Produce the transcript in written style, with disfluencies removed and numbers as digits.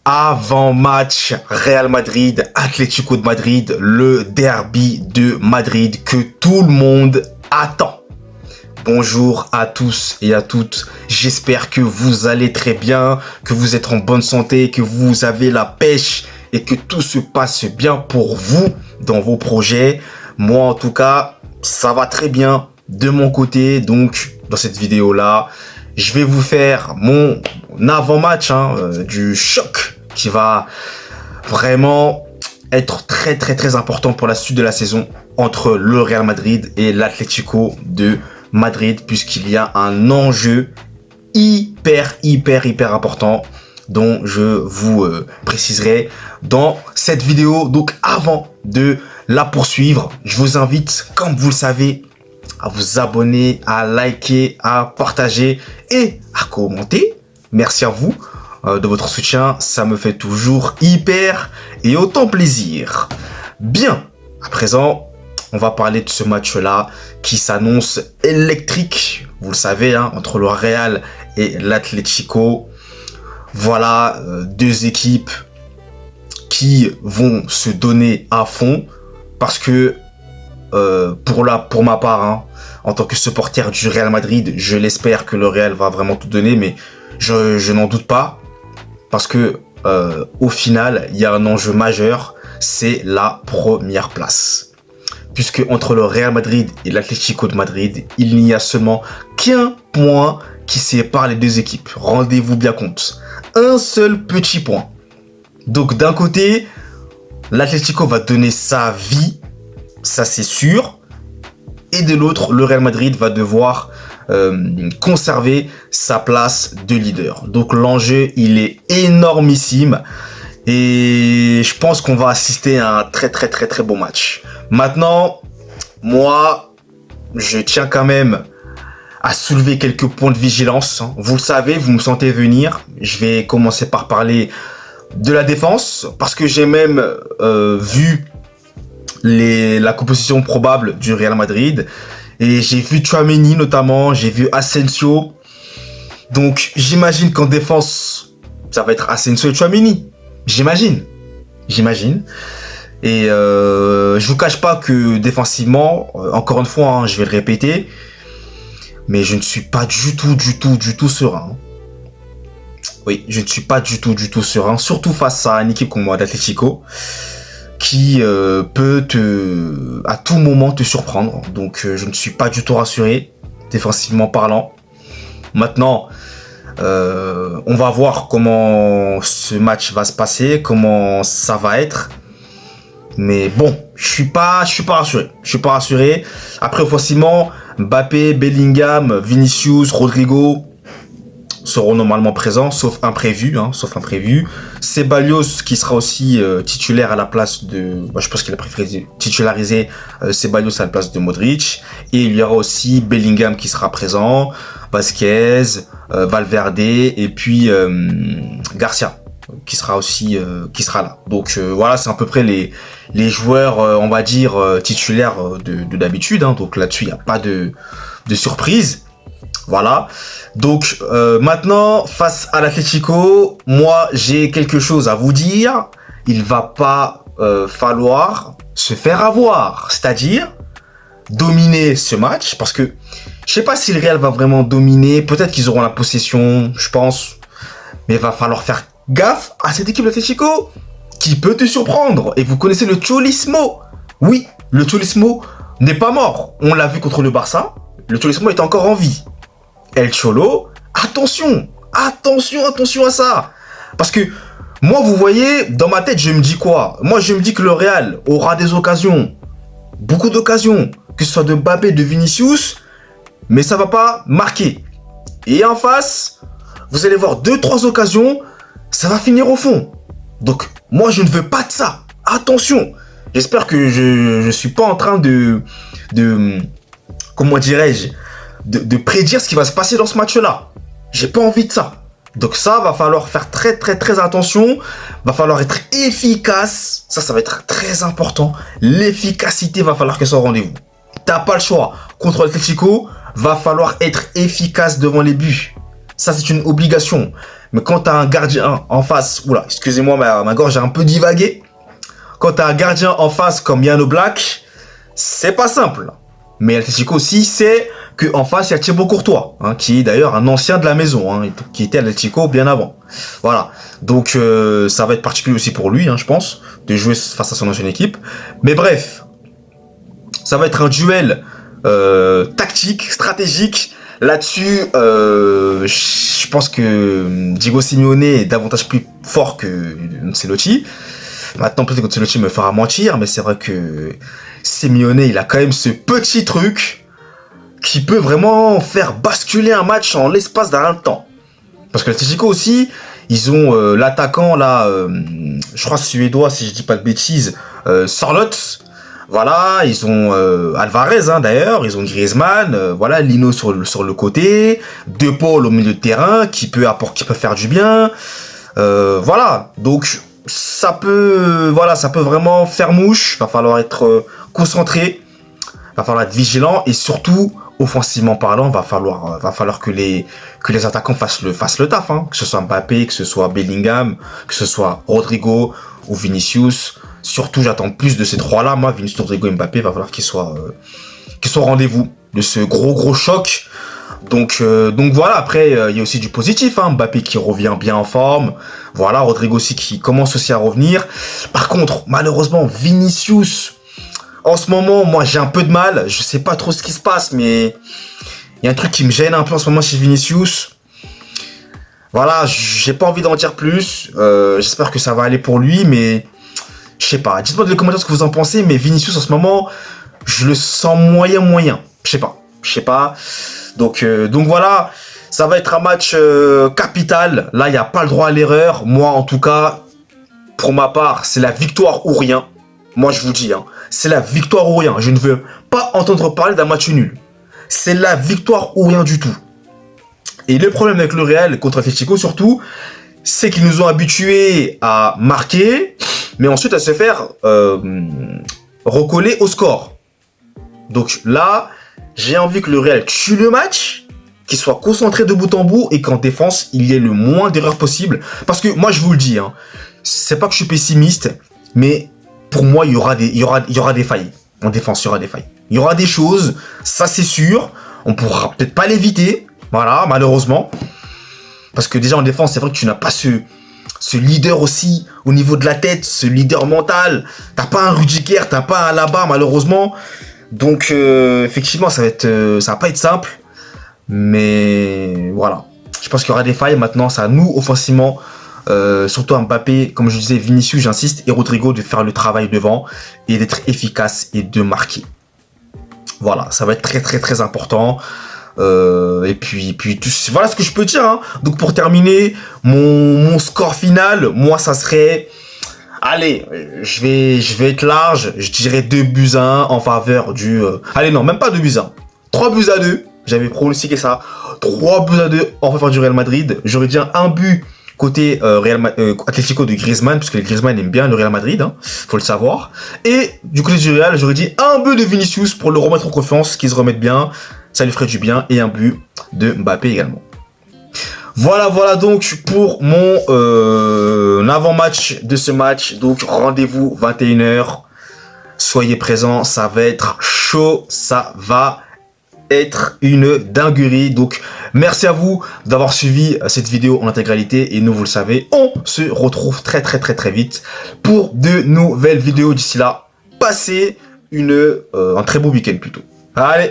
Avant-match Real Madrid, Atlético de Madrid, le derby de Madrid que tout le monde attend. Bonjour à tous et à toutes, j'espère que vous allez très bien, que vous êtes en bonne santé, que vous avez la pêche et que tout se passe bien pour vous dans vos projets. Moi en tout cas, ça va très bien de mon côté, donc dans cette vidéo-là, je vais vous faire mon avant-match du choc qui va vraiment être très important pour la suite de la saison entre le Real Madrid et l'Atlético de Madrid, puisqu'il y a un enjeu hyper important dont je vous préciserai dans cette vidéo. Donc avant de la poursuivre, je vous invite, comme vous le savez, à vous abonner, à liker, à partager et à commenter. Merci à vous de votre soutien, ça me fait toujours hyper et autant plaisir. Bien, à présent, on va parler de ce match-là qui s'annonce électrique, vous le savez, entre le Real et l'Atlético. Voilà, deux équipes qui vont se donner à fond parce que pour ma part, en tant que supporter du Real Madrid, je l'espère que le Real va vraiment tout donner, mais je n'en doute pas. Parce que au final, il y a un enjeu majeur, c'est la première place. Puisque entre le Real Madrid et l'Atlético de Madrid, il n'y a seulement qu'un point qui sépare les deux équipes. Rendez-vous bien compte. Un seul petit point. Donc d'un côté, l'Atlético va donner sa vie, ça c'est sûr. Et de l'autre, le Real Madrid va devoir conserver sa place de leader. Donc l'enjeu, il est énormissime. Et je pense qu'on va assister à un très beau match. Maintenant, moi, je tiens quand même à soulever quelques points de vigilance. Vous le savez, vous me sentez venir. Je vais commencer par parler de la défense. Parce que j'ai même vu la composition probable du Real Madrid. Et j'ai vu Tchouaméni notamment, j'ai vu Asensio. Donc j'imagine qu'en défense, ça va être Asensio et Tchouaméni. J'imagine. Et je vous cache pas que défensivement, encore une fois, je vais le répéter, mais je ne suis pas du tout serein. Oui, je ne suis pas du tout serein, surtout face à une équipe comme moi d'Atlético, qui peut à tout moment te surprendre. Donc je ne suis pas du tout rassuré, défensivement parlant. Maintenant, on va voir comment ce match va se passer, comment ça va être. Mais bon, je suis pas rassuré. Après, offensivement, Mbappé, Bellingham, Vinicius, Rodrigo seront normalement présents, sauf imprévu. Ceballos qui sera aussi titulaire à la place de... je pense qu'il a préféré titulariser Ceballos à la place de Modric. Et il y aura aussi Bellingham qui sera présent, Vasquez, Valverde et puis Garcia qui sera là. Donc voilà, c'est à peu près les joueurs, on va dire, titulaires de d'habitude. Donc là-dessus, il n'y a pas de surprise. Voilà, donc maintenant, face à l'Atlético, moi j'ai quelque chose à vous dire. Il va pas falloir se faire avoir, c'est-à-dire dominer ce match, parce que je sais pas si le Real va vraiment dominer, peut-être qu'ils auront la possession, je pense, mais il va falloir faire gaffe à cette équipe d'Atlético qui peut te surprendre. Et vous connaissez le Cholismo. Oui, le Cholismo n'est pas mort, on l'a vu contre le Barça, le Cholismo est encore en vie. El Cholo, attention à ça. Parce que moi, vous voyez, dans ma tête, je me dis quoi? Moi, je me dis que le Real aura des occasions, beaucoup d'occasions, que ce soit de Mbappé, de Vinicius, mais ça va pas marquer. Et en face, vous allez voir 2-3 occasions, ça va finir au fond. Donc, moi, je ne veux pas de ça. Attention. J'espère que je suis pas en train de comment dirais-je, de prédire ce qui va se passer dans ce match-là. J'ai pas envie de ça. Donc ça, va falloir faire très attention. Va falloir être efficace. Ça va être très important. L'efficacité va falloir qu'elle soit au rendez-vous. T'as pas le choix. Contre l'Atlético, va falloir être efficace devant les buts. Ça, c'est une obligation. Mais quand tu as un gardien en face, oula, excusez-moi, ma gorge a un peu divagué. Quand tu as un gardien en face comme Jan Oblak, c'est pas simple. Mais l'Atlético aussi sait qu'en face, il y a Thibaut Courtois, hein, qui est d'ailleurs un ancien de la maison, hein, qui était à l'Atlético bien avant. Voilà. Donc, ça va être particulier aussi pour lui, hein, je pense, de jouer face à son ancienne équipe. Mais bref, ça va être un duel tactique, stratégique. Là-dessus, je pense que Diego Simeone est davantage plus fort que Ancelotti. Maintenant, peut-être que Ancelotti me fera mentir, mais c'est vrai que Simeone, il a quand même ce petit truc qui peut vraiment faire basculer un match en l'espace d'un temps. Parce que l'Atlético aussi, ils ont l'attaquant là, je crois suédois si je dis pas de bêtises, Sørloth. Voilà, ils ont Alvarez hein, d'ailleurs, ils ont Griezmann, voilà, Lino sur le côté, De Paul au milieu de terrain qui peut faire du bien. Voilà, donc ça peut vraiment faire mouche. Va falloir être concentré, va falloir être vigilant et surtout offensivement parlant, va falloir que les attaquants fassent le taf, hein. Que ce soit Mbappé, que ce soit Bellingham, que ce soit Rodrigo ou Vinicius. Surtout, j'attends plus de ces trois-là. Moi, Vinicius, Rodrigo et Mbappé, va falloir qu'ils soient au rendez-vous de ce gros choc. Donc voilà, après, il y a aussi du positif, hein. Mbappé qui revient bien en forme. Voilà, Rodrigo aussi qui commence aussi à revenir. Par contre, malheureusement, Vinicius, en ce moment, moi, j'ai un peu de mal. Je sais pas trop ce qui se passe, mais il y a un truc qui me gêne un peu en ce moment chez Vinicius. Voilà, j'ai pas envie d'en dire plus. J'espère que ça va aller pour lui, mais je sais pas. Dites-moi dans les commentaires ce que vous en pensez, mais Vinicius, en ce moment, je le sens moyen. Je sais pas. Donc voilà, ça va être un match capital. Là, il n'y a pas le droit à l'erreur. Moi, en tout cas, pour ma part, c'est la victoire ou rien. Moi, je vous dis, hein, c'est la victoire ou rien. Je ne veux pas entendre parler d'un match nul. C'est la victoire ou rien du tout. Et le problème avec le Real contre Atlético, surtout, c'est qu'ils nous ont habitués à marquer, mais ensuite à se faire recoller au score. Donc là, j'ai envie que le Real tue le match, qu'il soit concentré de bout en bout et qu'en défense, il y ait le moins d'erreurs possible. Parce que moi, je vous le dis, hein, c'est pas que je suis pessimiste, mais pour moi, il y aura des failles. En défense, il y aura des failles. Il y aura des choses, ça c'est sûr. On pourra peut-être pas l'éviter, voilà, malheureusement. Parce que déjà en défense, c'est vrai que tu n'as pas ce leader aussi au niveau de la tête, ce leader mental. T'as pas un Rudiger, t'as pas un Alaba, malheureusement. Donc effectivement, ça va pas être simple. Mais voilà. Je pense qu'il y aura des failles. Maintenant, c'est à nous, offensivement, surtout à Mbappé, comme je disais, Vinicius, j'insiste, et Rodrigo, de faire le travail devant et d'être efficace et de marquer. Voilà, ça va être très important. Et puis voilà ce que je peux dire, hein. Donc pour terminer, mon score final, moi ça serait, allez, je vais être large, je dirais 2-1 en faveur du allez non, même pas 2-1, 3-2, j'avais pronostiqué ça, 3-2 en faveur du Real Madrid. J'aurais dit un but côté Atlético de Griezmann, parce que le Griezmann aime bien le Real Madrid, hein, faut le savoir. Et du côté du Real, j'aurais dit un but de Vinicius pour le remettre en confiance, qu'il se remette bien. Ça lui ferait du bien, et un but de Mbappé également. Voilà donc pour mon avant-match de ce match. Donc rendez-vous 21h. Soyez présents, ça va être chaud, ça va être une dinguerie. Donc merci à vous d'avoir suivi cette vidéo en intégralité. Et nous, vous le savez, on se retrouve très vite pour de nouvelles vidéos. D'ici là, passez un très beau week-end plutôt. Allez!